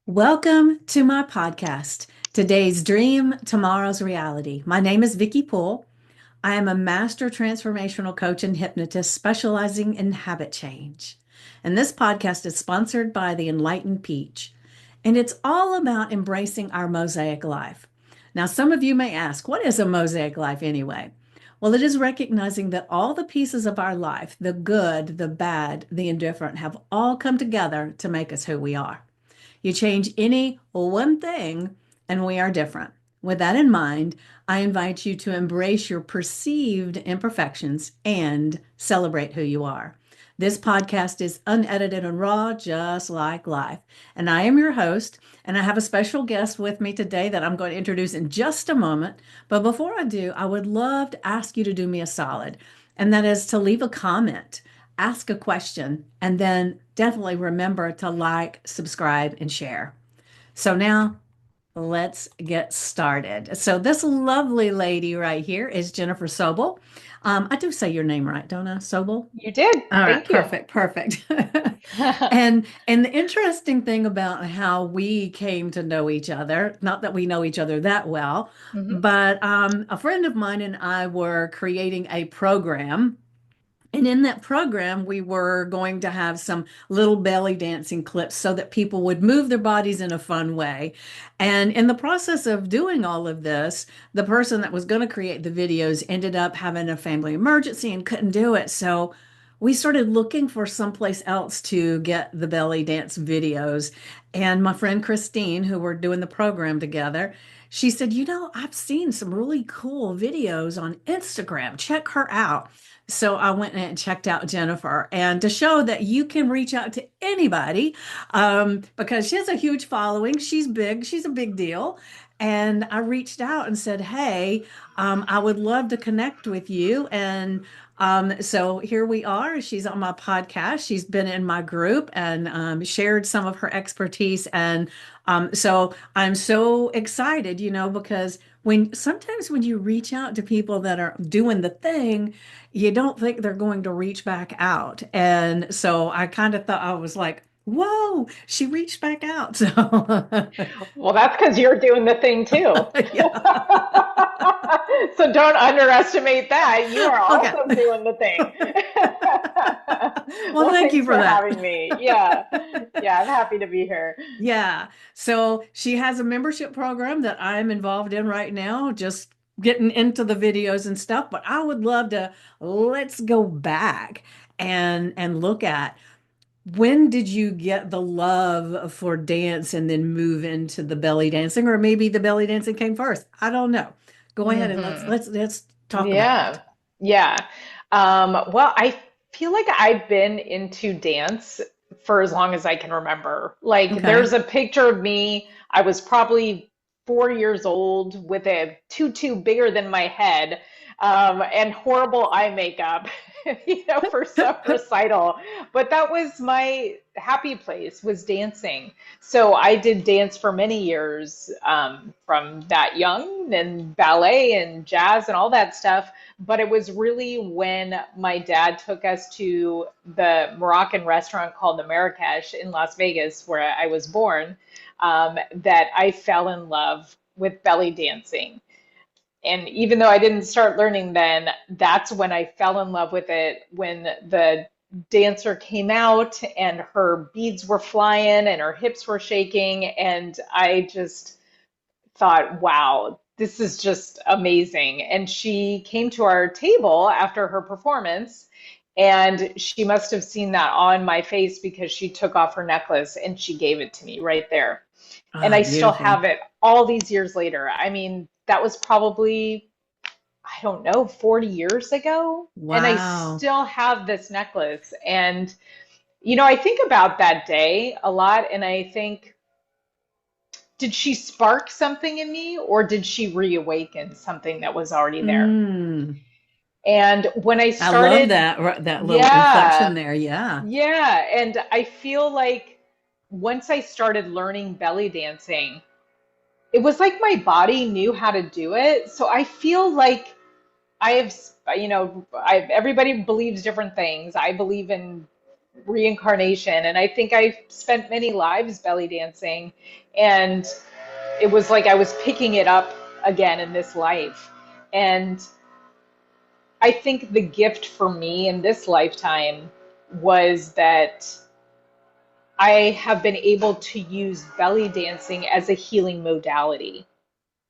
Welcome to my podcast. Today's dream, tomorrow's reality. My name is Vickie Poole. I am a master transformational coach and hypnotist specializing in habit change. And this podcast is sponsored by the Enlightened Peach. And it's all about embracing our mosaic life. Now, some of you may ask, what is a mosaic life anyway? Well, it is recognizing that all the pieces of our life, the good, the bad, the indifferent, have all come together to make us who we are. You change any one thing, and we are different. With that in mind, I invite you to embrace your perceived imperfections and celebrate who you are. This podcast is unedited and raw, just like life. And I am your host, and I have a special guest with me today that I'm going to introduce in just a moment. But before I do, I would love to ask you to do me a solid, and that is to leave a comment, ask a question, and then definitely remember to like, subscribe, and share. So now let's get started. So this lovely lady right here is Jennifer Sobel. I do say your name right, don't I? Sobel? You did. All right, Thank you. perfect, perfect. And the interesting thing about how we came to know each other, not that we know each other that well, hmm but a friend of mine and I were creating a program, and in that program, we were going to have some little belly dancing clips so that people would move their bodies in a fun way. And in the process of doing all of this, the person that was going to create the videos ended up having a family emergency and couldn't do it. So we started looking for someplace else to get the belly dance videos. And my friend Christine, who we're doing the program together, she said, I've seen some really cool videos on Instagram. Check her out. So I went and checked out Jennifer, and to show that you can reach out to anybody, because she has a huge following. She's big, she's a big deal. And I reached out and said, hey, I would love to connect with you. And so here we are. She's on my podcast. She's been in my group and shared some of her expertise. And so I'm so excited, because sometimes when you reach out to people that are doing the thing, you don't think they're going to reach back out. And so I kind of thought, I was like, whoa, she reached back out. So Well, that's because you're doing the thing too. yeah. So don't underestimate that. You are Okay. also doing the thing. Well, Well, thank you thanks for for that. having me. Yeah. Yeah, I'm happy to be here. Yeah. So she has a membership program that I'm involved in right now, just getting into the videos and stuff. But I would love to, let's go back and look at, when did you get the love for dance and then move into the belly dancing, or maybe the belly dancing came first? I don't know. Go ahead and let's hmm let's let's talk about Yeah. it. Yeah. Well, I feel like I've been into dance for as long as I can remember. Like, Okay. there's a picture of me. I was probably 4 years old with a tutu bigger than my head, and horrible eye makeup, for some recital. But that was my happy place, was dancing. So I did dance for many years, from that young, and ballet and jazz and all that stuff. But it was really when my dad took us to the Moroccan restaurant called the Marrakesh in Las Vegas, where I was born, that I fell in love with belly dancing. And even though I didn't start learning then, that's when I fell in love with it. When the dancer came out and her beads were flying and her hips were shaking, and I just thought, wow, this is just amazing. And she came to our table after her performance, and she must have seen that on my face because she took off her necklace and she gave it to me right there. And Ah, I still beautiful. have it all these years later. I mean, that was probably, I don't know, 40 years ago. And I Wow. still have this necklace. And, I think about that day a lot, and I think, did she spark something in me, or did she reawaken something that was already there? Mm. And when I I love started, that little inflection yeah, there. Yeah. yeah. And I feel like once I started learning belly dancing, it was like my body knew how to do it. So I feel like I have, everybody believes different things. I believe in reincarnation. And I think I spent many lives belly dancing. And it was like I was picking it up again in this life. And I think the gift for me in this lifetime was that I have been able to use belly dancing as a healing modality.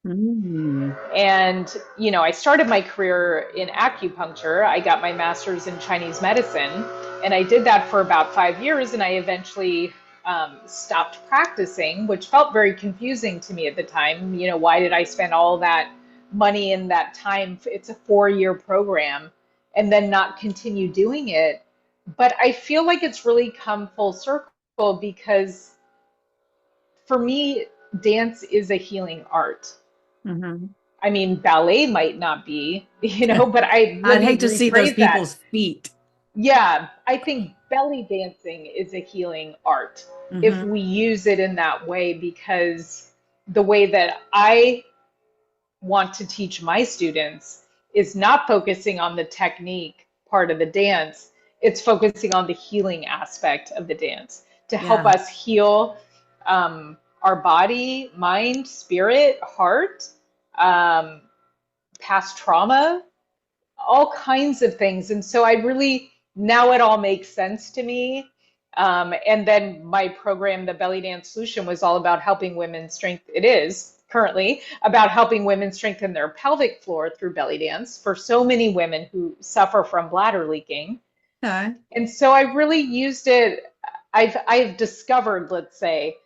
Mm. And, I started my career in acupuncture. I got my master's in Chinese medicine, and I did that for about 5 years. And I eventually stopped practicing, which felt very confusing to me at the time. Why did I spend all that money and that time? It's a 4-year program, and then not continue doing it. But I feel like it's really come full circle because for me, dance is a healing art. Hmm. I mean, ballet might not be, but let I'd me hate to see those rephrase that. people's feet. Yeah, I think belly dancing is a healing art if Hmm. we use it in that way, because the way that I want to teach my students is not focusing on the technique part of the dance. It's focusing on the healing aspect of the dance to help Yeah. us heal our body, mind, spirit, heart, um, past trauma, all kinds of things. And so I really, now it all makes sense to me. And then my program, the Belly Dance Solution, was all about helping women it is currently about helping women strengthen their pelvic floor through belly dance for so many women who suffer from bladder leaking. Okay. And so I really used it. I've discovered, let's say,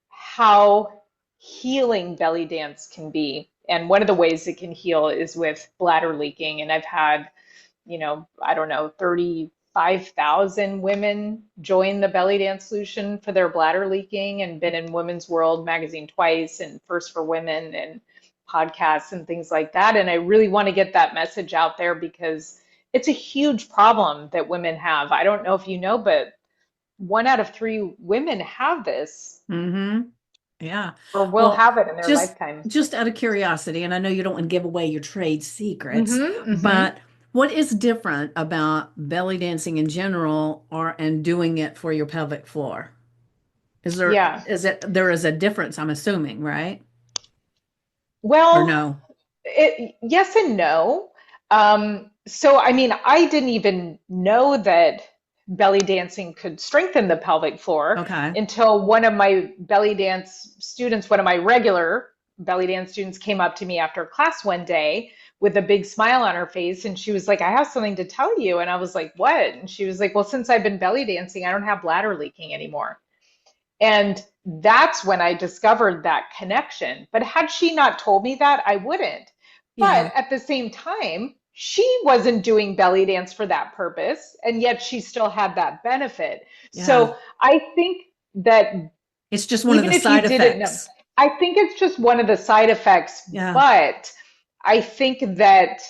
how healing belly dance can be. And one of the ways it can heal is with bladder leaking. And I've had, I don't know, 35,000 women join the belly dance solution for their bladder leaking, and been in Women's World magazine twice and First for Women and podcasts and things like that. And I really want to get that message out there because it's a huge problem that women have. I don't know if you know, but 1 out of 3 women have this Hmm. Yeah. or will Well, have it in their just lifetime. just out of curiosity, and I know you don't want to give away your trade secrets, Mm-hmm, mm-hmm. but what is different about belly dancing in general or and doing it for your pelvic floor? Yeah. There is a difference, I'm assuming, right? Or Well, no? yes and no. So, I mean, I didn't even know that belly dancing could strengthen the pelvic floor Okay. until one of my belly dance students, one of my regular belly dance students, came up to me after class one day with a big smile on her face. And she was like, I have something to tell you. And I was like, what? And she was like, well, since I've been belly dancing, I don't have bladder leaking anymore. And that's when I discovered that connection. But had she not told me that, I wouldn't. Yeah. But at the same time, she wasn't doing belly dance for that purpose, and yet she still had that benefit. Yeah. So I think that It's just one of even the if you side didn't know, effects. I think it's just one of the side effects. Yeah. But I think that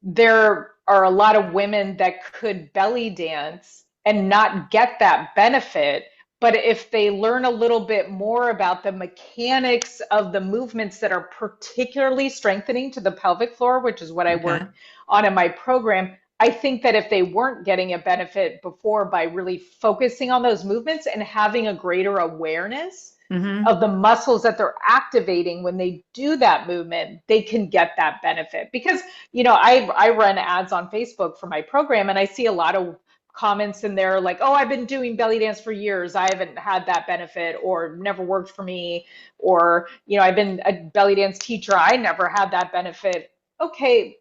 there are a lot of women that could belly dance and not get that benefit. But if they learn a little bit more about the mechanics of the movements that are particularly strengthening to the pelvic floor, which is what I Okay. work on in my program, I think that if they weren't getting a benefit before by really focusing on those movements and having a greater awareness Hmm. of the muscles that they're activating when they do that movement, they can get that benefit. Because, I run ads on Facebook for my program, and I see a lot of comments in there like, oh, I've been doing belly dance for years. I haven't had that benefit, or never worked for me. Or, I've been a belly dance teacher. I never had that benefit. Okay,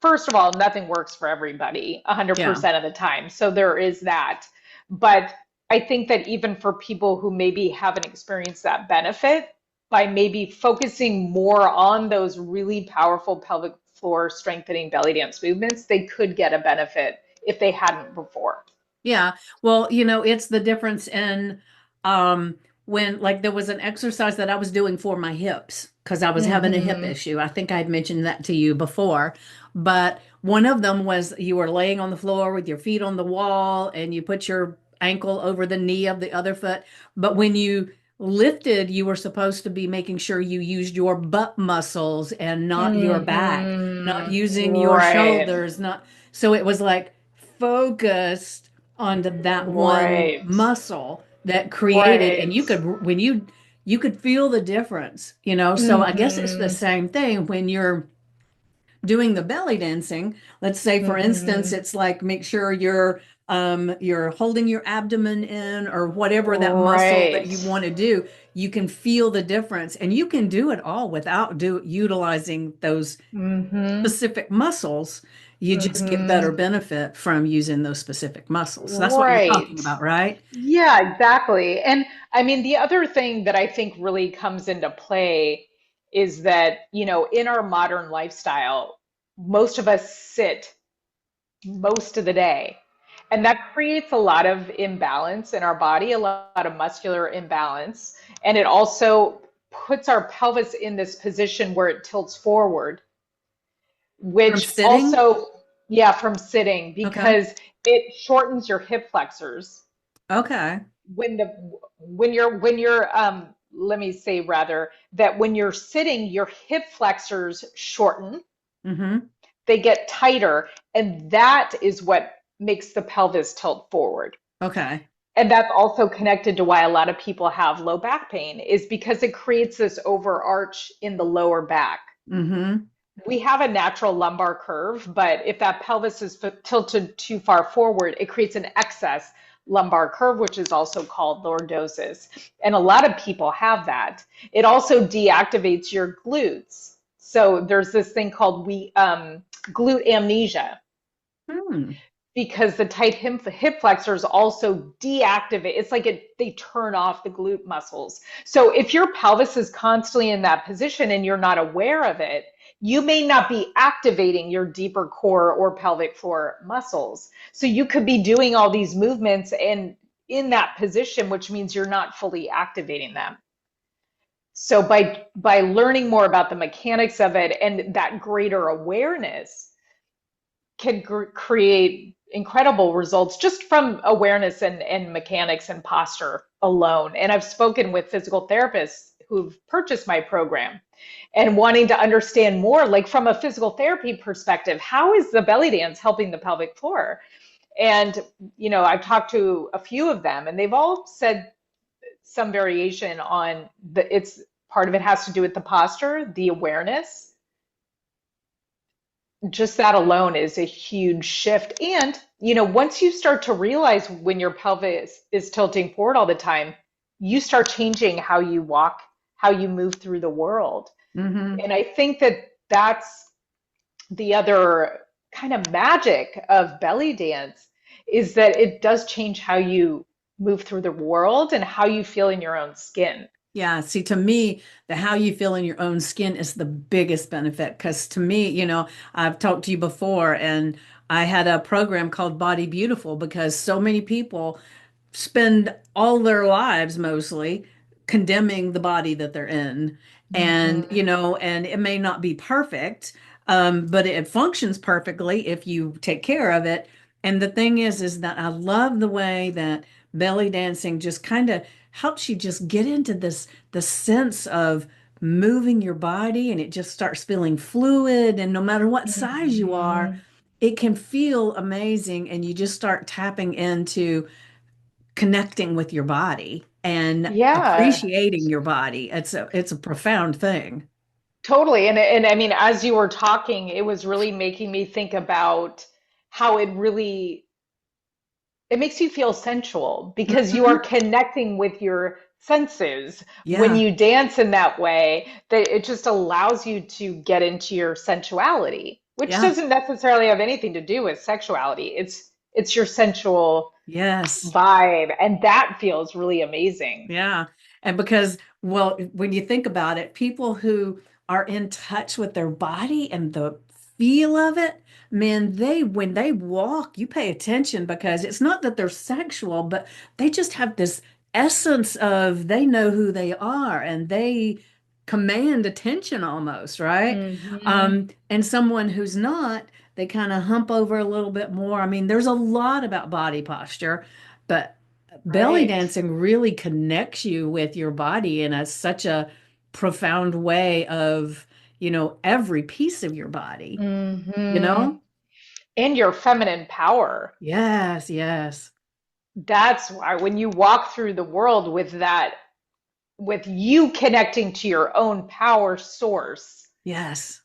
first of all, nothing works for everybody Yeah. 100% of the time. So there is that. But I think that even for people who maybe haven't experienced that benefit, by maybe focusing more on those really powerful pelvic floor strengthening belly dance movements, they could get a benefit if they hadn't before. Yeah. Well, it's the difference in um when like there was an exercise that I was doing for my hips because I was having a hip Hmm. issue. I think I had mentioned that to you before, but one of them was you were laying on the floor with your feet on the wall and you put your ankle over the knee of the other foot. But when you lifted, you were supposed to be making sure you used your butt muscles and not your back, not Hmm. using your Right. shoulders, not so it was like focused onto that one Right. muscle that created, and Right. you could when you could feel the difference, you know. So I guess it's the Mm-hmm. same thing when you're doing the belly dancing. Let's say, for instance, Mm-hmm. it's like make sure you're holding your abdomen in or whatever that muscle that Right. you want to do. You can feel the difference, and you can do it all without utilizing those Mm-hmm. specific muscles. You just get better Mm-hmm. benefit from using those specific muscles. So that's what you're talking Right. about, right? Yeah, exactly. And I mean, the other thing that I think really comes into play is that, in our modern lifestyle, most of us sit most of the day. And that creates a lot of imbalance in our body, a lot of muscular imbalance. And it also puts our pelvis in this position where it tilts forward, From which sitting? also, yeah, from sitting, Okay. because it shortens your hip flexors. Okay. When you're let me say rather that when you're sitting, your hip flexors shorten, Mm-hmm. they get tighter, and that is what makes the pelvis tilt forward. Okay. And that's also connected to why a lot of people have low back pain, is because it creates this overarch in the lower back. Mm-hmm. We have a natural lumbar curve, but if that pelvis is tilted too far forward, it creates an excess lumbar curve, which is also called lordosis. And a lot of people have that. It also deactivates your glutes. So there's this thing called glute amnesia, Hmm. because the tight hip flexors also deactivate. It's like they turn off the glute muscles. So if your pelvis is constantly in that position and you're not aware of it, you may not be activating your deeper core or pelvic floor muscles. So you could be doing all these movements and in that position, which means you're not fully activating them. So by learning more about the mechanics of it and that greater awareness, can create incredible results just from awareness and mechanics and posture alone. And I've spoken with physical therapists who've purchased my program and wanting to understand more, like from a physical therapy perspective, how is the belly dance helping the pelvic floor? And, I've talked to a few of them, and they've all said some variation on it's part of it has to do with the posture, the awareness, just that alone is a huge shift. And, once you start to realize when your pelvis is tilting forward all the time, you start changing how you walk, how you move through the world. Mm-hmm. And I think that that's the other kind of magic of belly dance, is that it does change how you move through the world and how you feel in your own skin. Yeah, see, to me, the how you feel in your own skin is the biggest benefit. Because to me, I've talked to you before, and I had a program called Body Beautiful because so many people spend all their lives mostly condemning the body that they're in. And, Hmm. and it may not be perfect, but it functions perfectly if you take care of it. And the thing is that I love the way that belly dancing just kind of helps you just get into the sense of moving your body, and it just starts feeling fluid. And no matter what size you are, Hmm. it can feel amazing. And you just start tapping into connecting with your body and Yeah. appreciating your body. It's a profound thing. Totally. And I mean, as you were talking, it was really making me think about how it makes you feel sensual because you are Hmm. connecting with your senses when Yeah. you dance in that way, that it just allows you to get into your sensuality, which Yeah. doesn't necessarily have anything to do with sexuality. It's your sensual Yes. vibe, and that feels really amazing. Yeah. And because, well, when you think about it, people who are in touch with their body and the feel of it, man, when they walk, you pay attention because it's not that they're sexual, but they just have this essence of they know who they are and they command attention almost, right? Hmm. And someone who's not, they kind of hump over a little bit more. I mean, there's a lot about body posture, but belly Right. dancing really connects you with your body in such a profound way of, every piece of your body, you Hmm. know? And your feminine power. Yes, yes. That's why when you walk through the world with that, with you connecting to your own power source, Yes.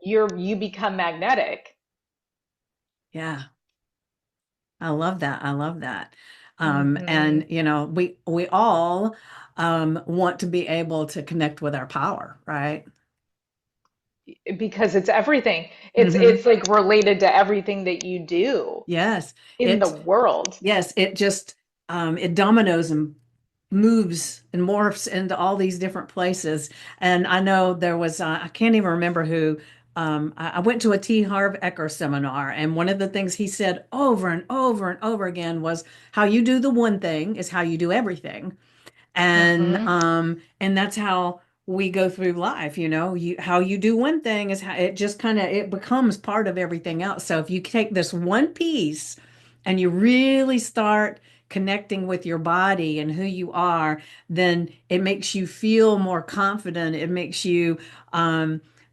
you become magnetic. Yeah. I love that. I love that. Hmm. And we all want to be able to connect with our power, right? Because it's everything. It's Hmm. like related to everything that you do Yes. in the It world. yes, it just it dominoes and moves and morphs into all these different places. And I know there was I can't even remember who I went to a T. Harv Eker seminar, and one of the things he said over and over and over again was how you do the one thing is how you do everything. Hmm. And that's how we go through life, how you do one thing is how it just kind of it becomes part of everything else. So if you take this one piece and you really start connecting with your body and who you are, then it makes you feel more confident. It makes you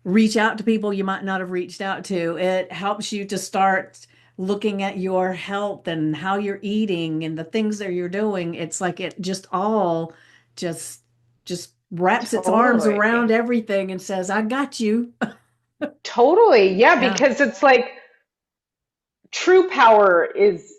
reach out to people you might not have reached out to. It helps you to start looking at your health and how you're eating and the things that you're doing. It's like it just all just just wraps its arms Totally. around everything and says, I got you. Totally. Yeah, Yeah. because it's like true power is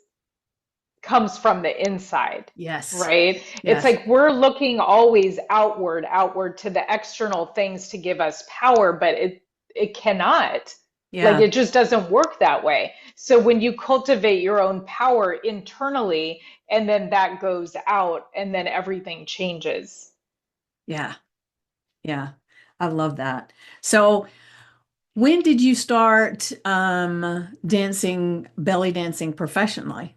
comes from the inside, Yes. right? It's Yes. like we're looking always outward, outward to the external things to give us power, but it cannot. Like Yeah. it just doesn't work that way. So when you cultivate your own power internally and then that goes out and then everything changes. Yeah. Yeah. I love that. So when did you start dancing, belly dancing professionally?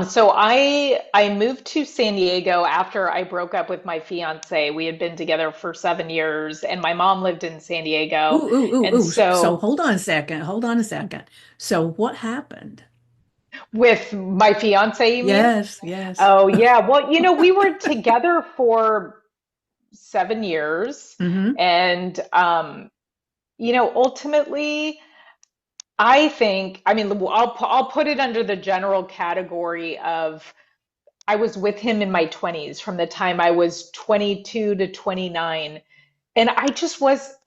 So I moved to San Diego after I broke up with my fiance. We had been together for 7 years, and my mom lived in San Ooh, Diego. ooh, ooh, And ooh. So so hold on a second. Hold on a second. So what happened? with my fiance, you mean? Yes, yes. Oh yeah. Well, we were together for 7 years, Hmm. and ultimately, I mean, I'll put it under the general category of I was with him in my 20s from the time I was 22 to 29. And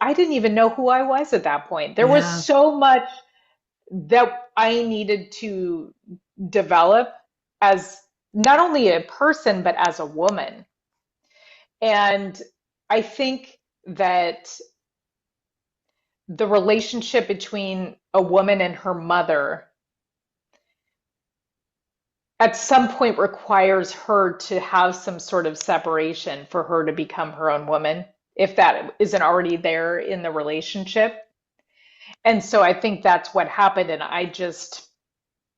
I didn't even know who I was at that point. There was Yeah, so much that I needed to develop as not only a person, but as a woman. And I think that the relationship between a woman and her mother at some point requires her to have some sort of separation for her to become her own woman, if that isn't already there in the relationship. And so I think that's what happened. And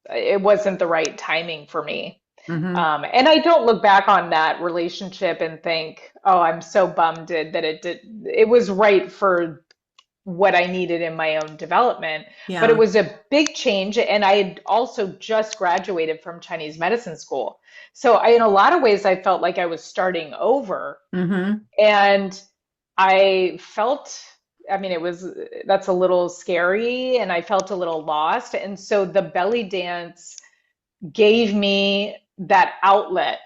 it wasn't the right timing for me. hmm, And I don't look back on that relationship and think, oh, I'm so bummed that it did. It was right for what I needed in my own development. But it yeah, was a big change. And I had also just graduated from Chinese medicine school. So in a lot of ways, I felt like I was starting over. hmm, And I felt, I mean, that's a little scary. And I felt a little lost. And so the belly dance gave me that outlet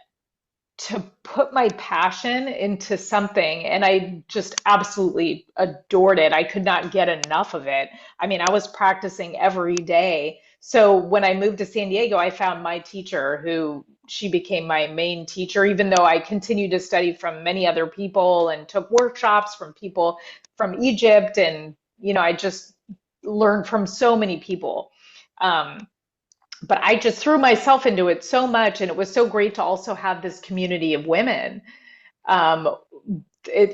to put my passion into something, and I just absolutely adored it. I could not get enough of it. I mean, I was practicing every day. So when I moved to San Diego, I found my teacher who she became my main teacher, even though I continued to study from many other people and took workshops from people from Egypt. And, I just learned from so many people. Um, but I just threw myself into it so much, and it was so great to also have this community of women. Um,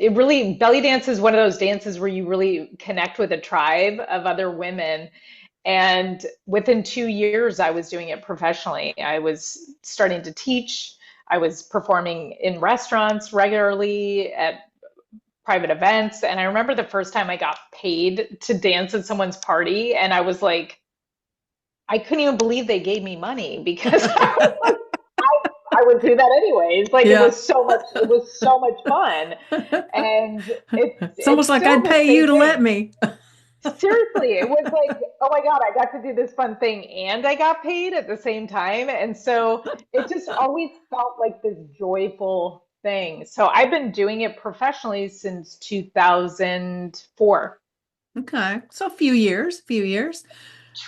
it really, belly dance is one of those dances where you really connect with a tribe of other women. And within 2 years, I was doing it professionally. I was starting to teach. I was performing in restaurants regularly at private events. And I remember the first time I got paid to dance at someone's party, and I was like, I couldn't even believe they gave me money because I would do that anyways. Like yeah. it was so much fun. And It's almost it's like still I'd the pay you same to let thing. me. Seriously, it was like, oh my God, I got to do this fun thing and I got paid at the same time. And so it just always felt like this joyful thing. So I've been doing it professionally since 2004, Okay. So a few years, few years.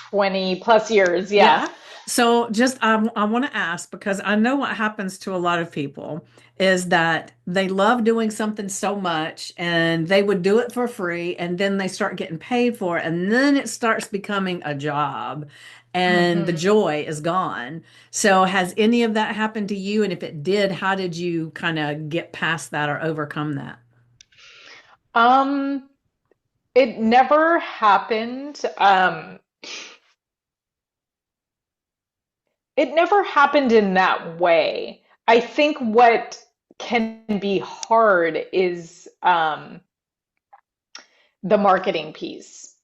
20 plus years. Yeah. Yeah. So just I want to ask because I know what happens to a lot of people is that they love doing something so much and they would do it for free and then they start getting paid for it and then it starts becoming a job and the hmm joy is gone. So has any of that happened to you? And if it did, how did you kind of get past that or overcome that? Um, it never happened. It never happened in that way. I think what can be hard is the marketing piece.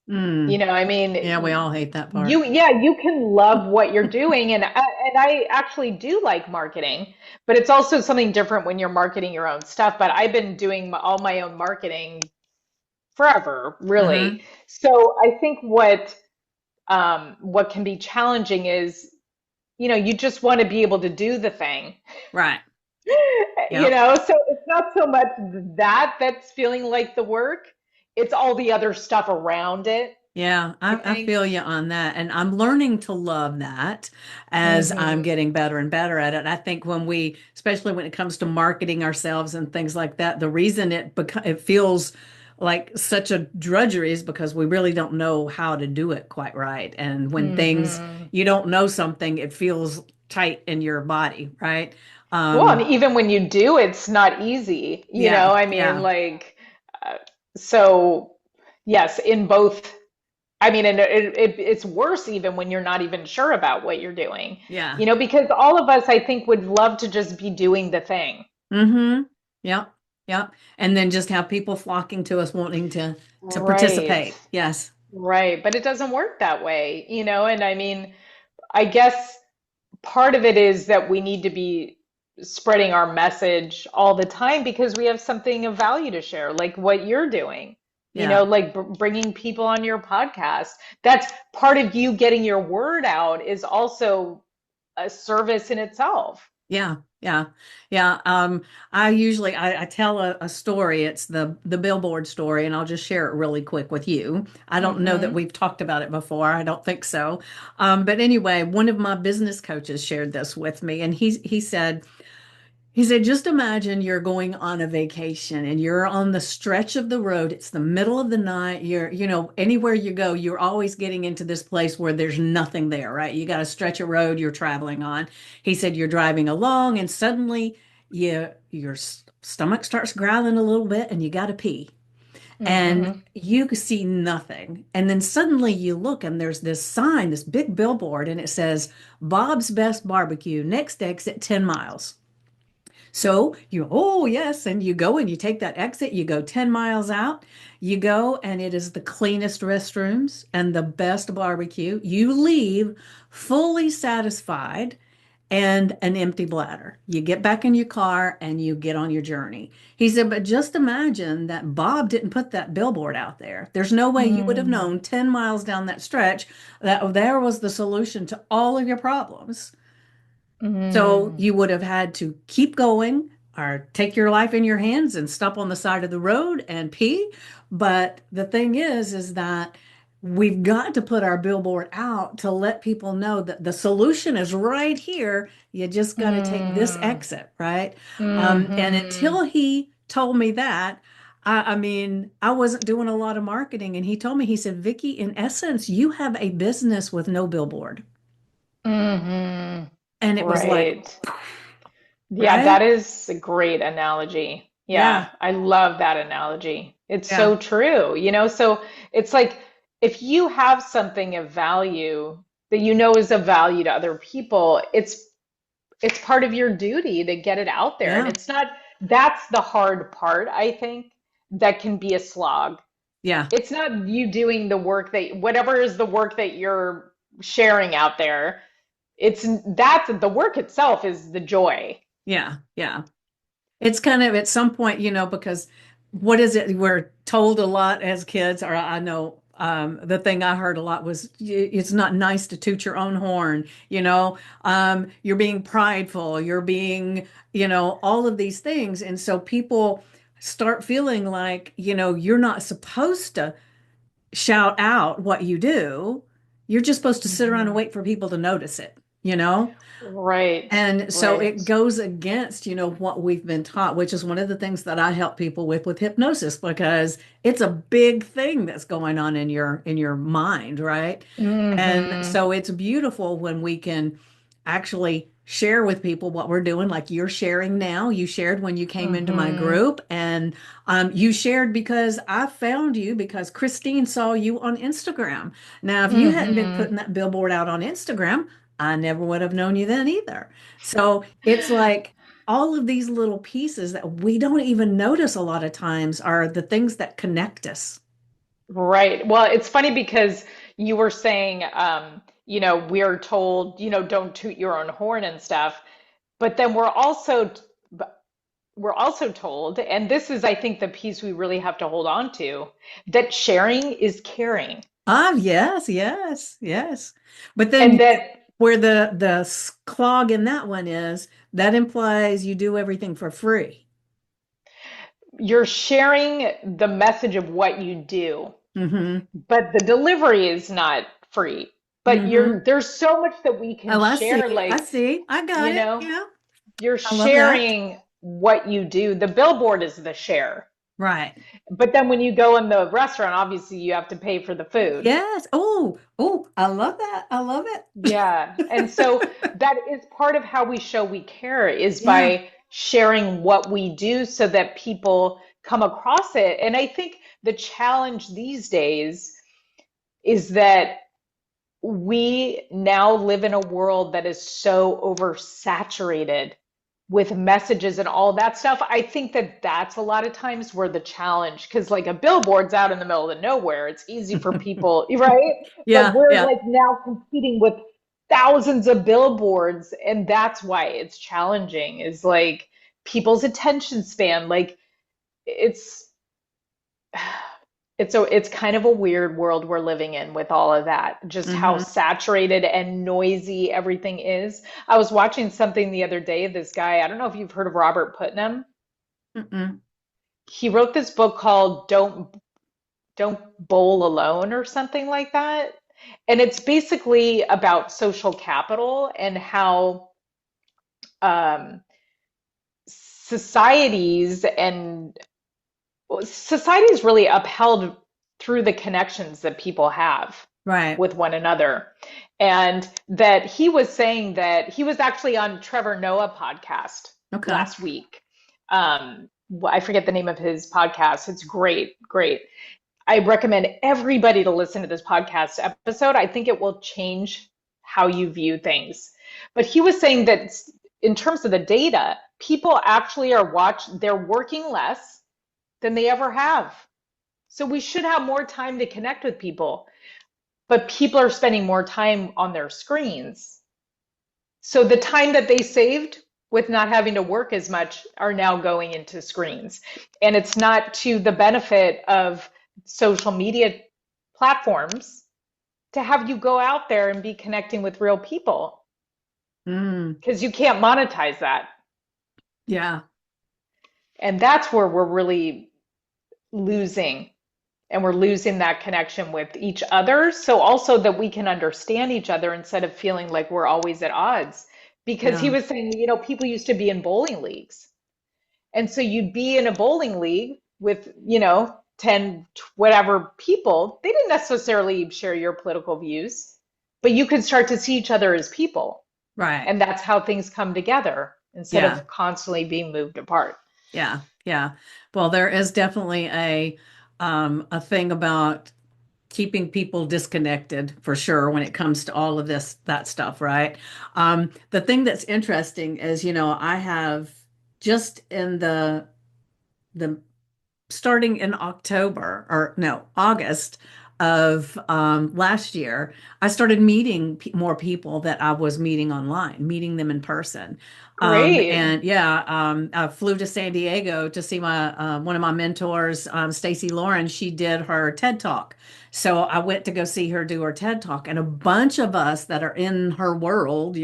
You Mm. know, I Yeah, we mean, all hate that part. yeah, you can love what you're doing, and I actually do like marketing, but it's also something different when you're marketing your own stuff. But I've been doing all my own marketing forever, really. Hmm. So I think what can be challenging is, you know, you just want to be able to do the thing. Right. You Yep. know, so it's not so much that's feeling like the work, it's all the other stuff around it, Yeah, I I think. feel you on that. And I'm learning to love that as I'm hmm getting better and better at it. I think when we, especially when it comes to marketing ourselves and things like that, the reason it feels like such a drudgery is because we really don't know how to do it quite right. And when things, hmm you don't know something, it feels tight in your body, right? Well, and Um, even when you do, it's not easy, you yeah, know, I mean, yeah, like, uh, so yes, in both. I mean, and it's worse even when you're not even sure about what you're doing, yeah. you know, because all of us, I think, would love to just be doing the thing. Mm-hmm. Yep. Yep. And then just have people flocking to us wanting to Right. participate. Yes. Right. But it doesn't work that way, you know, and I mean, I guess part of it is that we need to be spreading our message all the time because we have something of value to share, like what you're doing, you know, Yeah. like bringing people on your podcast. That's part of you getting your word out is also a service in itself. Yeah. Yeah. Yeah. I usually I tell a story. It's the billboard story, and I'll just share it really quick with you. I don't know that hmm we've talked about it before. I don't think so. But anyway, one of my business coaches shared this with me, and he said, just imagine you're going on a vacation and you're on the stretch of the road. It's the middle of the night. Anywhere you go, you're always getting into this place where there's nothing there, right? You got a stretch of road you're traveling on. He said, you're driving along and suddenly your stomach starts growling a little bit and you got to pee. And hmm you see nothing. And then suddenly you look and there's this sign, this big billboard, and it says, Bob's Best Barbecue, next exit 10 miles. So oh, yes, and you go and you take that exit, you go 10 miles out, you go and it is the cleanest restrooms and the best barbecue. You leave fully satisfied and an empty bladder. You get back in your car and you get on your journey. He said, but just imagine that Bob didn't put that billboard out there. There's no way you would have mm known 10 miles down that stretch that there was the solution to all of your problems. So mm you would have had to keep going or take your life in your hands and stop on the side of the road and pee. But the thing is that we've got to put our billboard out to let people know that the solution is right here. You just got to take this mm exit, right? And hmm until he told me that, I mean, I wasn't doing a lot of marketing. And he told me, he said, Vickie, in essence, you have a business with no billboard. hmm And it was like, Right. Yeah, that right? is a great analogy. Yeah, Yeah. I love that analogy. It's Yeah. so true, you know? So it's like if you have something of value that you know is of value to other people, it's part of your duty to get it out there. And Yeah. it's not, that's the hard part, I think, that can be a slog. Yeah. It's not you doing the work that, whatever is the work that you're sharing out there. It's that's the work itself is the joy. Yeah. Yeah. It's kind of at some point, because what is it? We're told a lot as kids, or I know The thing I heard a lot was it's not nice to toot your own horn, you're being prideful, you're being, all of these things. And so people start feeling like, you're not supposed to shout out what you do. You're just supposed to sit around and Mhm. wait for people to notice it, you know? Right, And so right. it goes against, what we've been taught, which is one of the things that I help people with hypnosis, because it's a big thing that's going on in your mind, right? And Hmm. so it's beautiful when we can actually share with people what we're doing, like you're sharing now. You shared when you came into my Hmm. group, and you shared because I found you because Christine saw you on Instagram. Now, if you hadn't been Hmm. putting that billboard out on Instagram, I never would have known you then either. So it's like all of these little pieces that we don't even notice a lot of times are the things that connect us. Right. Well, it's funny because you were saying, we're told, don't toot your own horn and stuff, but then we're also told, and this is, I think, the piece we really have to hold on to, that sharing is caring, Ah, yes, yes, yes. But then and that where the clog in that one is, that implies you do everything for free. you're sharing the message of what you do, Mm-hmm. but the delivery is not free. But Mm-hmm. there's so much that we can Oh, I see. share, I like, see. I got you it. know, Yeah. you're I love that. sharing what you do. The billboard is the share. Right. But then when you go in the restaurant, obviously you have to pay for the food. Yes. Oh, oh, I love that. I love it. Yeah. And so that is part of how we show we care is Yeah. by sharing what we do so that people come across it. And I think the challenge these days is that we now live in a world that is so oversaturated with messages and all that stuff. I think that that's a lot of times where the challenge, because like a billboard's out in the middle of nowhere, it's easy for people, right? But Yeah. we're Yeah. like now competing with thousands of billboards, and that's why it's challenging, is like people's attention span. Like it's it's kind of a weird world we're living in with all of that, just how Mm-hmm. saturated and noisy everything is. I was watching something the other day, this guy, I don't know if you've heard of Robert Putnam. Mm-mm. He wrote this book called Don't Bowl Alone or something like that. And it's basically about social capital and how um, societies and society is really upheld through the connections that people have Right. with one another. And that he was saying that he was actually on Trevor Noah podcast Okay. last week. I forget the name of his podcast. It's great, great. I recommend everybody to listen to this podcast episode. I think it will change how you view things. But he was saying that in terms of the data, people actually they're working less than they ever have. So we should have more time to connect with people, but people are spending more time on their screens. So the time that they saved with not having to work as much are now going into screens. And it's not to the benefit of social media platforms to have you go out there and be connecting with real people Mm. because you can't monetize that. Yeah. And that's where we're really losing, and we're losing that connection with each other. So also that we can understand each other instead of feeling like we're always at odds. Because he Yeah. was saying, people used to be in bowling leagues. And so you'd be in a bowling league with, 10, whatever people. They didn't necessarily share your political views, but you could start to see each other as people. Right. And that's how things come together instead Yeah. of constantly being moved apart. Yeah. Yeah. Well, there is definitely a thing about keeping people disconnected for sure when it comes to all of that stuff, right? The thing that's interesting is, I have just in the starting in October or no, August, of last year, I started meeting more people that I was meeting online, meeting them in person. Great. And yeah, I flew to San Diego to see my one of my mentors, Stacy Lauren. She did her TED Talk. So I went to go see her do her TED Talk, and a bunch of us that are in her world,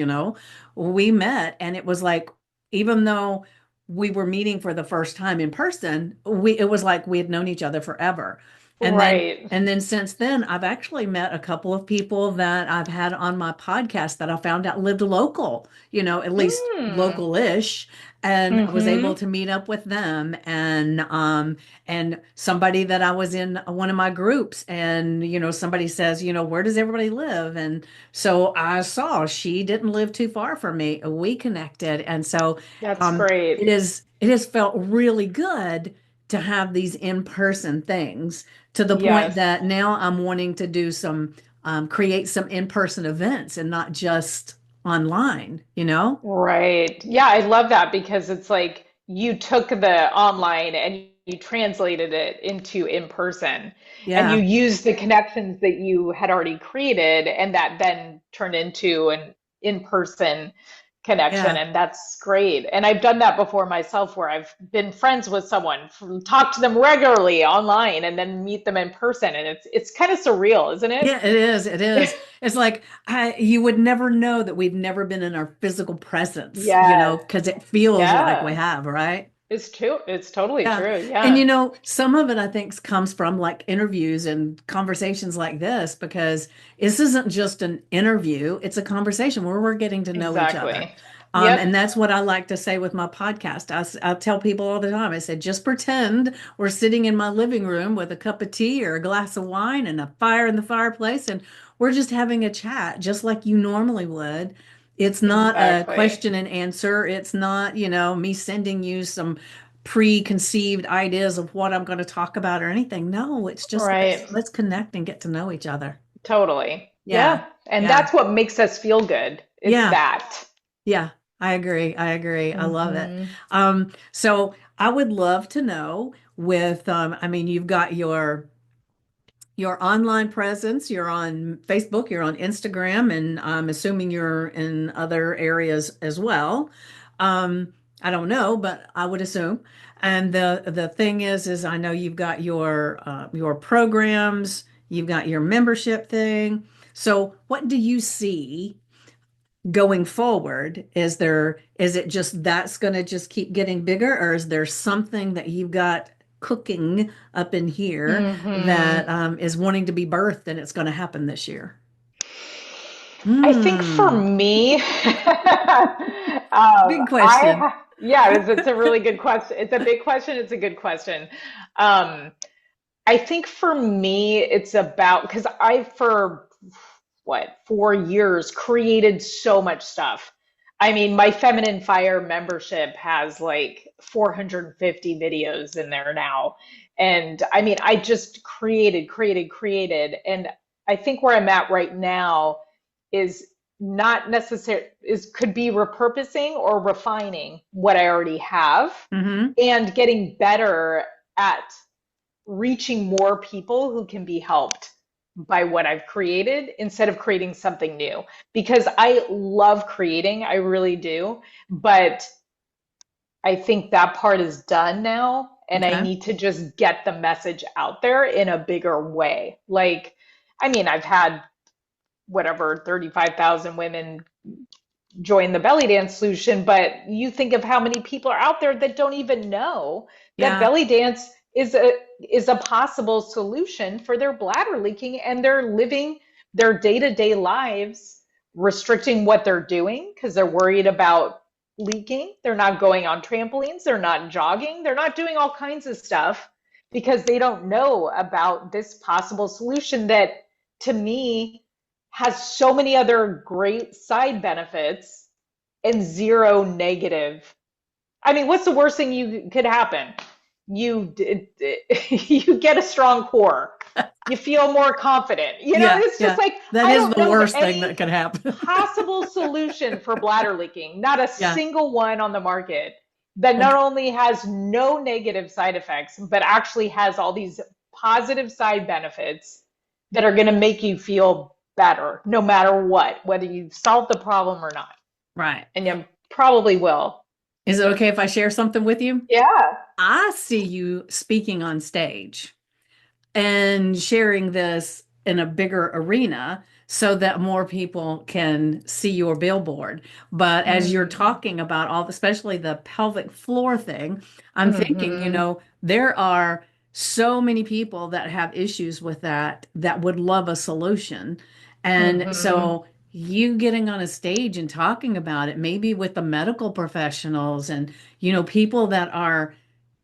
we met, and it was like, even though we were meeting for the first time in person, it was like we had known each other forever. And then Right. and then since then, I've actually met a couple of people that I've had on my podcast that I found out lived local, at least Hmm. local-ish. And I was able Mm-hmm. to meet up with them, and somebody that I was in one of my groups, and somebody says, where does everybody live? And so I saw she didn't live too far from me. We connected. And so That's great. it has felt really good to have these in-person things, to the point Yes. that now I'm wanting to do create some in-person events and not just online, you know? Right. Yeah, I love that because it's like you took the online and you translated it into in person and you Yeah, used the connections that you had already created and that then turned into an in-person connection. yeah, And that's great. And I've done that before myself where I've been friends with someone, talk to them regularly online and then meet them in person. And it's kind of surreal, isn't it? yeah, it is. It is. It's like you would never know that we've never been in our physical presence, Yes. because it feels like we Yeah. have, right? It's true. It's totally Yeah. true. And Yeah. some of it I think comes from like interviews and conversations like this, because this isn't just an interview, it's a conversation where we're getting to know each other. Exactly. And Yep. that's what I like to say with my podcast. I tell people all the time, I said, just pretend we're sitting in my living room with a cup of tea or a glass of wine and a fire in the fireplace, and we're just having a chat, just like you normally would. It's not a Exactly. question and answer. It's not, me sending you some preconceived ideas of what I'm going to talk about or anything. No, it's just let's Right. let's connect and get to know each other. Totally. Yeah. Yeah. And Yeah. that's what makes us feel good. It's Yeah. that. Yeah. I agree. I agree. I love it. Hmm. So I would love to know I mean, you've got your online presence, you're on Facebook, you're on Instagram, and I'm assuming you're in other areas as well. I don't know, but I would assume. And the thing is I know you've got your programs, you've got your membership thing. So what do you see going forward? Is it just that's going to just keep getting bigger, or is there something that you've got cooking up in here Hmm. that is wanting to be birthed and it's going to happen this year? I think for Hmm. me, Big question. yeah, it's a really good question. It's a big question. It's a good question. Um, I think for me, it's about because for what, 4 years created so much stuff. I mean, my Feminine Fire membership has like 450 videos in there now. And I mean, I just created. And I think where I'm at right now is not necessary is could be repurposing or refining what I already have Hmm. and getting better at reaching more people who can be helped by what I've created instead of creating something new. Because I love creating, I really do. But I think that part is done now. And I Okay. need to just get the message out there in a bigger way. Like, I mean, I've had whatever 35,000 women join the belly dance solution, but you think of how many people are out there that don't even know that Yeah. belly dance is a possible solution for their bladder leaking and they're living their day-to-day lives restricting what they're doing because they're worried about leaking. They're not going on trampolines, they're not jogging, they're not doing all kinds of stuff because they don't know about this possible solution that to me has so many other great side benefits and zero negative. I mean, what's the worst thing you could happen? You you get a strong core. You feel more confident. Yeah. It's just Yeah. like That I is don't the know of worst thing that any could happen. possible solution for bladder leaking. Not a Yeah. single one on the market that Well, not only has no negative side effects, but actually has all these positive side benefits that are going to make you feel better no matter what, whether you've solved the problem or not. Right. And you probably will. Is it okay if I share something with you? Yeah. I see you speaking on stage and sharing this in a bigger arena so that more people can see your billboard. But as you're Mm-hmm. talking about all, especially the pelvic floor thing, I'm thinking, Mm-hmm. there are so many people that have issues with that that would love a solution. And Mm-hmm. so you getting on a stage and talking about it, maybe with the medical professionals and, people that are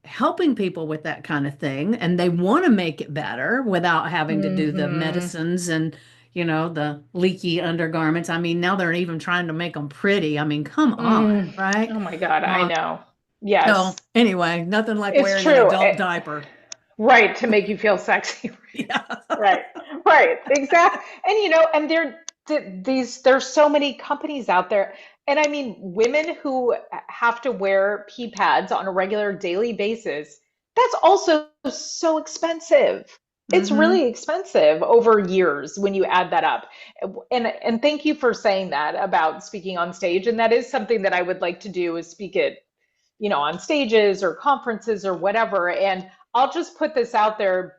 helping people with that kind of thing and they want to make it better without having to do the Mm-hmm. medicines and the leaky undergarments. I mean, now they're even trying to make them pretty. I mean, come on, Mm. right? Oh my God, I Uh, know. Yes, so anyway, nothing like it's wearing an true. adult diaper. Right, to make you feel sexy. Yeah. Right, right, exactly. And and there's so many companies out there. And I mean, women who have to wear pee pads on a regular daily basis, that's also so expensive. It's Mm-hmm. really expensive over years when you add that up. And thank you for saying that about speaking on stage. And that is something that I would like to do is speak at, on stages or conferences or whatever. And I'll just put this out there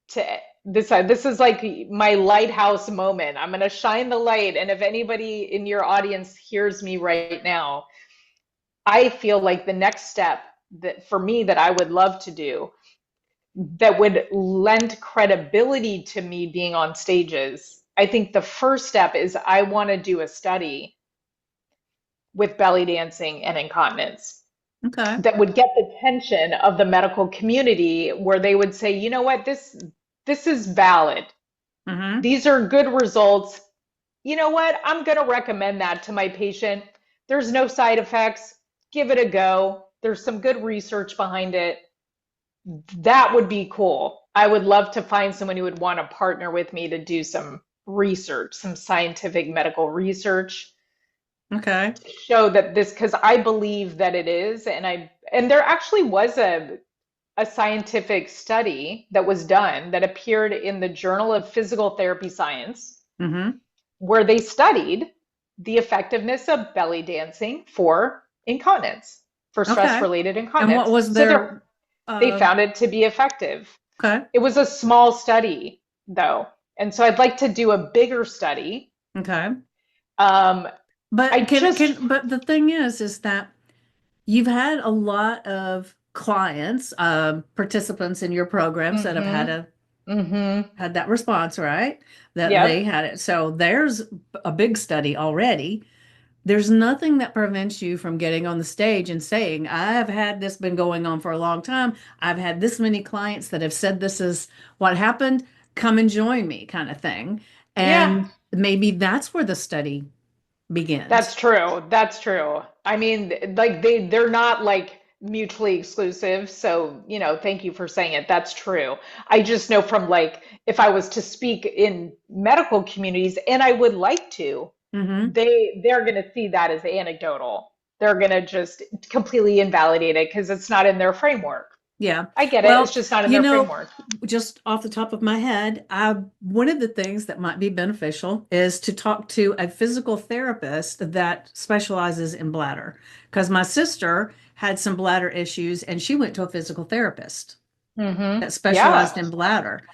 to this is like my lighthouse moment. I'm going to shine the light, and if anybody in your audience hears me right now, I feel like the next step that for me that I would love to do that would lend credibility to me being on stages. I think the first step is I want to do a study with belly dancing and incontinence Okay. that would get the attention of the medical community where they would say, you know what, this is valid. Mm-hmm. These are good results. You know what? I'm going to recommend that to my patient. There's no side effects. Give it a go. There's some good research behind it. That would be cool. I would love to find someone who would want to partner with me to do some research, some scientific medical research, Okay. show that this, because I believe that it is. And there actually was a scientific study that was done that appeared in the Journal of Physical Therapy Science Mm-hmm. where they studied the effectiveness of belly dancing for incontinence, for stress Okay. related And what incontinence. was So their they uh found it to be effective. okay. It was a small study, though. And so I'd like to do a bigger study. Okay. Um, I But can just, can but the thing is that you've had a lot of clients, participants in your programs that have mm-hmm, mm-hmm, had that response, right? That they yep, had it. So there's a big study already. There's nothing that prevents you from getting on the stage and saying, I've had this been going on for a long time. I've had this many clients that have said this is what happened. Come and join me, kind of thing. yeah. And maybe that's where the study begins. That's true. That's true. I mean, like they're not like mutually exclusive. So, thank you for saying it. That's true. I just know from like if I was to speak in medical communities, and I would like to, Hmm. they're going to see that as anecdotal. They're going to just completely invalidate it because it's not in their framework. Yeah. I get it. It's Well, just not in you their know, framework. just off the top of my head, one of the things that might be beneficial is to talk to a physical therapist that specializes in bladder. Because my sister had some bladder issues and she went to a physical therapist that specialized Yeah. in bladder.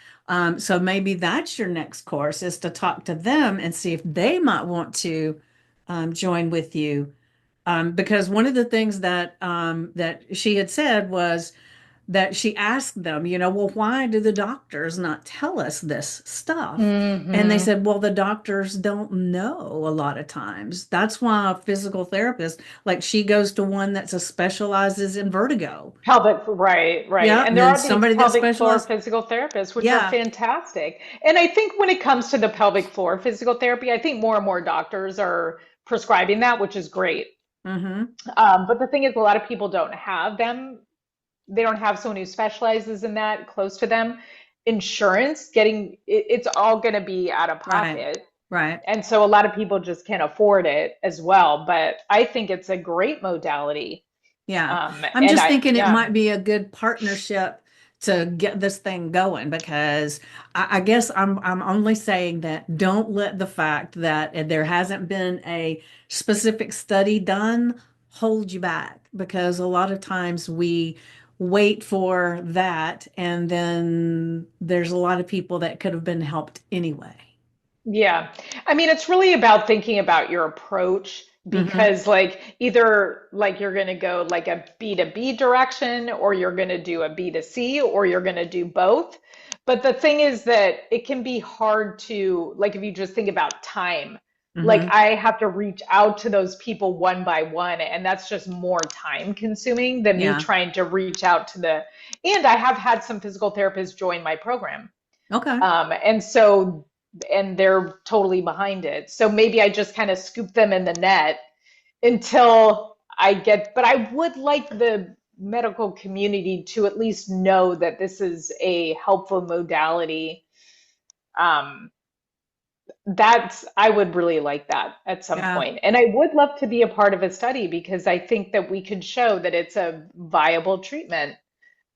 So maybe that's your next course is to talk to them and see if they might want to join with you. Because one of the things that she had said was that she asked them, well, why do the doctors not tell us this stuff? And they Hmm. said, well, the doctors don't know a lot of times. That's why a physical therapist, like she goes to one that specializes in vertigo. Pelvic, right, right. Yeah. And And there then are these somebody that pelvic floor specializes. physical therapists, which are Yeah. fantastic. And I think when it comes to the pelvic floor physical therapy, I think more and more doctors are prescribing that, which is great. Hmm. But the thing is, a lot of people don't have them. They don't have someone who specializes in that close to them. Insurance, it's all going to be out of Right. pocket. Right. And so a lot of people just can't afford it as well. But I think it's a great modality. Yeah. I'm And just thinking it yeah. might be a good partnership to get this thing going because I guess I'm only saying that don't let the fact that there hasn't been a specific study done hold you back because a lot of times we wait for that and then there's a lot of people that could have been helped anyway. Yeah. I mean, it's really about thinking about your approach Hmm. because like either like you're going to go like a B to B direction or you're going to do a B to C or you're going to do both. But the thing is that it can be hard to like if you just think about time. Like Hmm. I have to reach out to those people one by one and that's just more time consuming than me Yeah. trying to reach out to the and I have had some physical therapists join my program. Okay. And so, and they're totally behind it. So maybe I just kind of scoop them in the net until I get, but I would like the medical community to at least know that this is a helpful modality. Um, that's, I would really like that at some Yeah. point. And I would love to be a part of a study because I think that we could show that it's a viable treatment.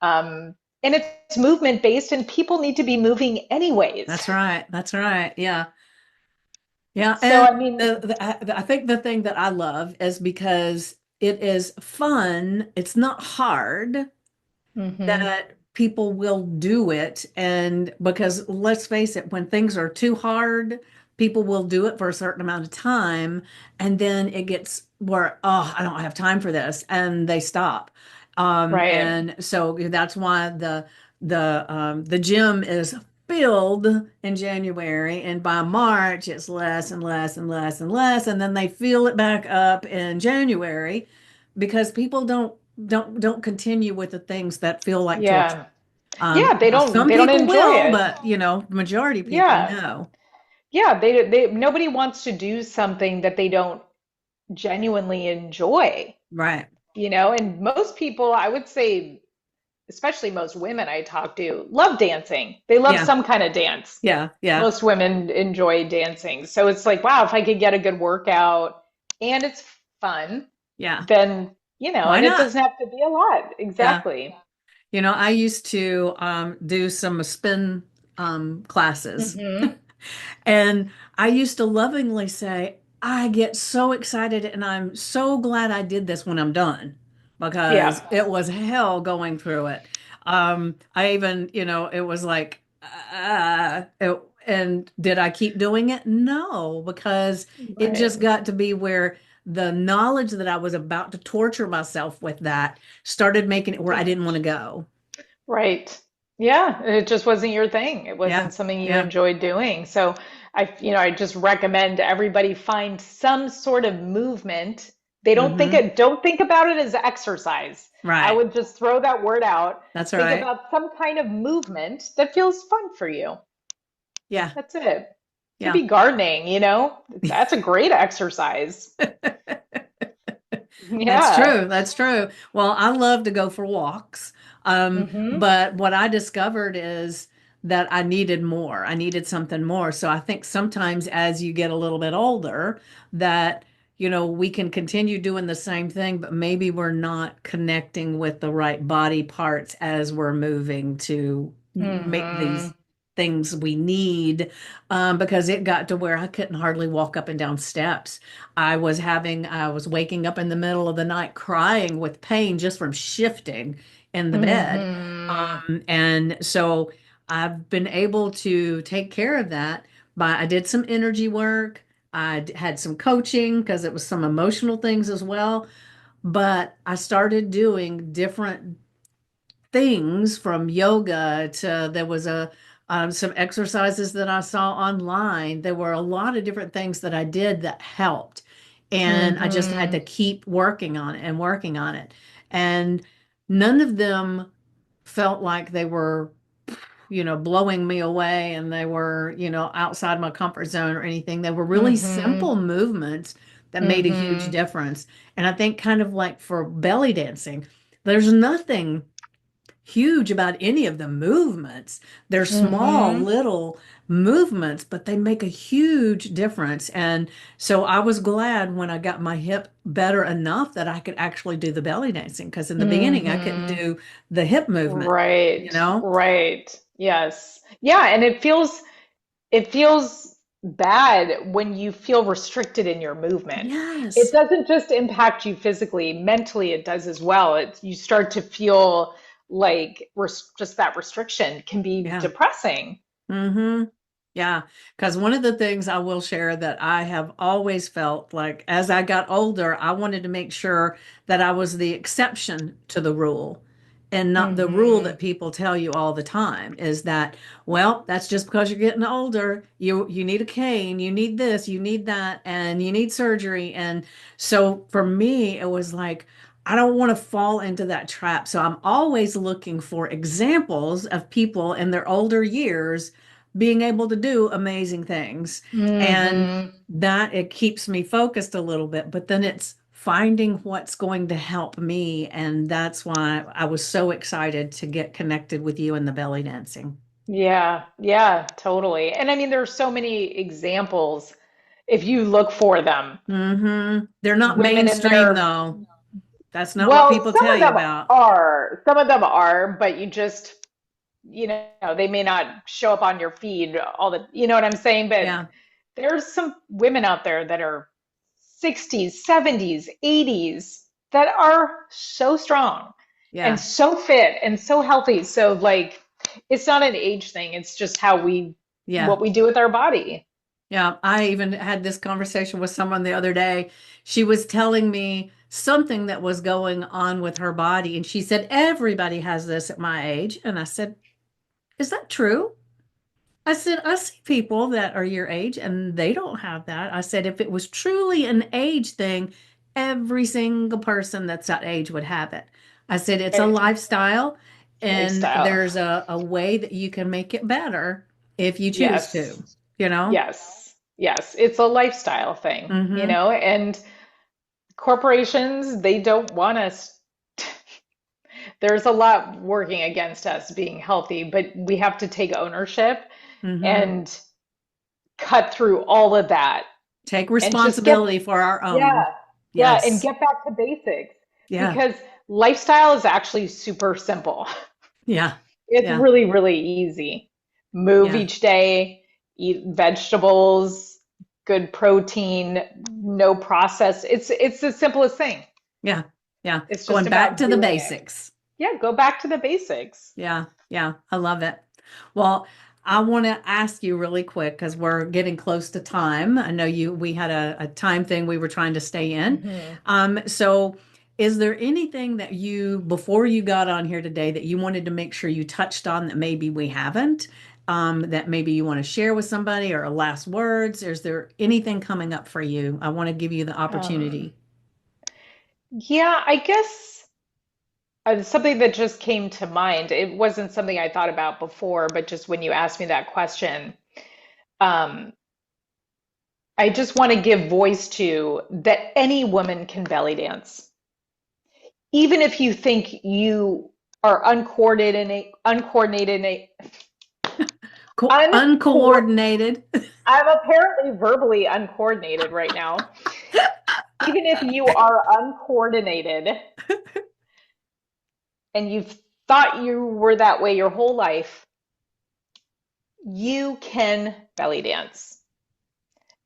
Um, and it's movement based, and people need to be moving anyways. That's right. That's right. Yeah. Yeah, So, and I mean, I think the thing that I love is because it is fun. It's not hard hmm that people will do it. And because let's face it, when things are too hard, people will do it for a certain amount of time. And then it gets where, oh, I don't have time for this. And they stop. right. And so that's why the gym is filled in January, and by March it's less and less and less and less, and then they fill it back up in January because people don't continue with the things that feel like torture. Yeah. Yeah, Now some they don't people enjoy will, it. but the majority of people Yeah. no. Yeah, nobody wants to do something that they don't genuinely enjoy, Right. and most people, I would say, especially most women I talk to, love dancing. They love Yeah. some kind of dance. Yeah. Yeah. Most women enjoy dancing. So it's like, wow, if I could get a good workout and it's fun, Yeah. then, Why and it not? doesn't have to be a lot. Yeah. Exactly. I used to do some spin classes. hmm And I used to lovingly say, I get so excited and I'm so glad I did this when I'm done Yeah. because it was hell going through it. I even, it was like, and did I keep doing it? No, because it Right. just got to be where the knowledge that I was about to torture myself with that started making it where I didn't want to go. Right. Yeah, it just wasn't your thing. It Yeah. wasn't something you Yeah. enjoyed doing. So I just recommend everybody find some sort of movement. They Hmm. don't think about it as exercise. I Right. would just throw that word out. That's Think right. about some kind of movement that feels fun for you. Yeah. That's it. Could Yeah. be gardening. That's a great exercise. That's Yeah. true. That's true. Well, I love to go for walks. hmm But what I discovered is that I needed more. I needed something more. So I think sometimes as you get a little bit older, that, we can continue doing the same thing, but maybe we're not connecting with the right body parts as we're moving to make hmm these things we need. Because it got to where I couldn't hardly walk up and down steps. I was waking up in the middle of the night crying with pain just from shifting in the bed. hmm And so I've been able to take care of that I did some energy work. Had some coaching because it was some emotional things as well. But I started doing different things from yoga to there was some exercises that I saw online. There were a lot of different things that I did that helped. And I just had to hmm keep working on it and working on it. And none of them felt like they were, blowing me away and they were, outside my comfort zone or anything. They were really hmm simple movements that made a huge hmm difference. And I think kind of like for belly dancing, there's nothing huge about any of the movements. They're small Mm-hmm. little movements, but they make a huge difference. And so I was glad when I got my hip better enough that I could actually do the belly dancing because in the beginning I couldn't Mm-hmm. do the hip movement, you Right. know? Right. Yes. Yeah, and it feels bad when you feel restricted in your movement. It Yes. doesn't just impact you physically, mentally it does as well. You start to feel like just that restriction can be Yeah. depressing. Mm-hmm. Yeah, because one of the things I will share that I have always felt like as I got older, I wanted to make sure that I was the exception to the rule and not the rule Hmm. that people tell you all the time is that, well, that's just because you're getting older. You need a cane, you need this, you need that, and you need surgery. And so for me, it was like, I don't want to fall into that trap. So I'm always looking for examples of people in their older years being able to do amazing things. And Hmm. that it keeps me focused a little bit, but then it's finding what's going to help me. And that's why I was so excited to get connected with you in the belly dancing. Yeah, yeah, totally. And I mean, there's so many examples if you look for them. They're not Women in mainstream, their though. That's not what Well, people some tell of you them about. are. Some of them are, but you know, they may not show up on your feed all you know what I'm saying? But Yeah, there's some women out there that are 60s, 70s, 80s that are so strong and yeah, so fit and so healthy. So like it's not an age thing. It's just yeah. what we do with our body. Yeah, I even had this conversation with someone the other day. She was telling me something that was going on with her body, and she said, everybody has this at my age. And I said, is that true? I said, I see people that are your age and they don't have that. I said, if it was truly an age thing, every single person that's that age would have it. I said, it's a Eh, lifestyle and Lifestyle. there's a way that you can make it better if you choose Yes. to, you know? Yes. Yes. It's a lifestyle thing, Mm-hmm. and corporations, they don't want us. There's a lot working against us being healthy, but we have to take ownership Mm-hmm. and cut through all of that Take and just get, responsibility for our yeah, own. yeah, and Yes. get back to basics Yeah. because lifestyle is actually super simple. Yeah. It's Yeah. really, really easy. Move Yeah. each day, eat vegetables, good protein, no process. It's the simplest thing. Yeah. Yeah. It's just Going back about to the doing it. basics. Yeah, go back to the basics. Yeah, yeah, I love it. Well, I want to ask you really quick because we're getting close to time. I know we had a time thing we were trying to stay in. Hmm. So is there anything that before you got on here today, that you wanted to make sure you touched on that maybe we haven't, that maybe you want to share with somebody or last words? Is there anything coming up for you? I want to give you the Um, opportunity. yeah, I guess something that just came to mind. It wasn't something I thought about before, but just when you asked me that question, um, I just want to give voice to that any woman can belly dance. Even if you think you are uncoordinated, Uncoordinated. I'm apparently verbally uncoordinated right now. Even if you are uncoordinated and you've thought you were that way your whole life, you can belly dance.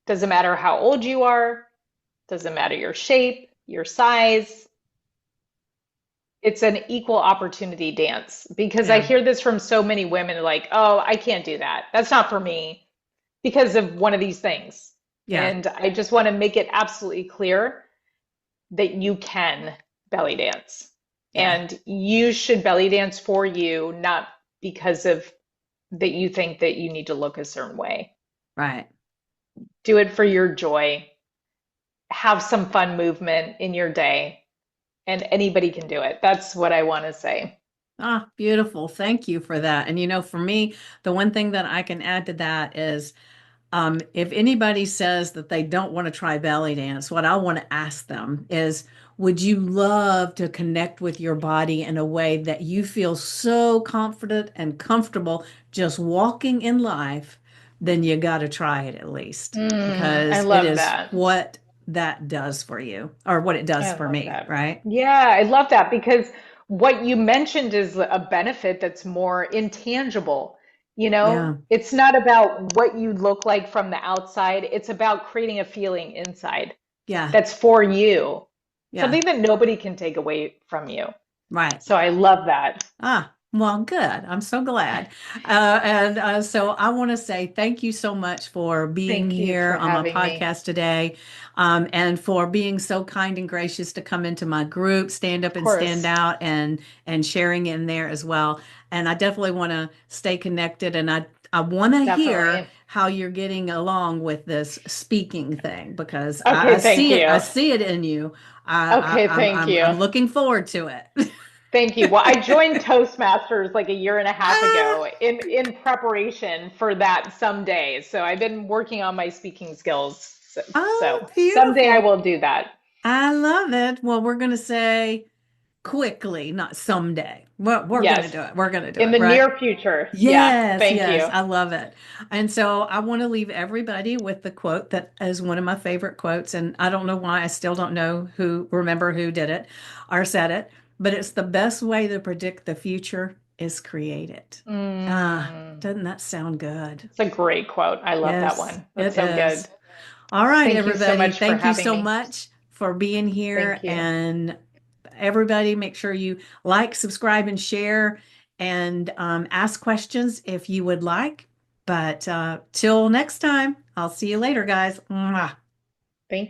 Doesn't matter how old you are, doesn't matter your shape, your size. It's an equal opportunity dance because I Yeah, hear this from so many women like, oh, I can't do that. That's not for me because of one of these things. yeah, And I just want to make it absolutely clear that you can belly dance. yeah, And you should belly dance for you, not because of that you think that you need to look a certain way. right. Do it for your joy. Have some fun movement in your day, and anybody can do it. That's what I want to say. Ah, beautiful. Thank you for that. And for me, the one thing that I can add to that is if anybody says that they don't want to try belly dance, what I want to ask them is, would you love to connect with your body in a way that you feel so confident and comfortable just walking in life? Then you got to try it at least I because it love is that. what that does for you or what it does I for love me, that. right? Yeah, I love that because what you mentioned is a benefit that's more intangible. Yeah. It's not about what you look like from the outside, it's about creating a feeling inside Yeah. that's for you, Yeah. something that nobody can take away from you. Right. So I love that. Ah, well, good. I'm so glad. And so I want to say thank you so much for being Thank you here for on my having me. podcast today, and for being so kind and gracious to come into my group, stand up Of and stand course, out, and sharing in there as well. And I definitely want to stay connected, and I want to hear definitely. how you're getting along with this speaking thing because I Okay, thank see it. I you. see it in you. Okay, thank I'm you. looking forward to it. Thank you. Well, I joined Toastmasters like a year and a half Ah, ago in preparation for that someday. So I've been working on my speaking skills. So, oh, someday I beautiful. will do that. I love it. Well, we're going to say quickly, not someday. We're going to Yes. do it. We're going to do In it, the right? near future. Yeah. Yes, Thank yes. you. I love it. And so I want to leave everybody with the quote that is one of my favorite quotes. And I don't know why, I still don't know remember who did it or said it, but it's the best way to predict the future is create it. Ah, Mm, doesn't that sound good? it's a great quote. I love that Yes, one. That's it so good. is. All right, Thank you so everybody. much for Thank you having so me. much for being here. Thank you. And everybody, make sure you like, subscribe, and share, and ask questions if you would like. But till next time, I'll see you later, guys. Mwah. Thank you.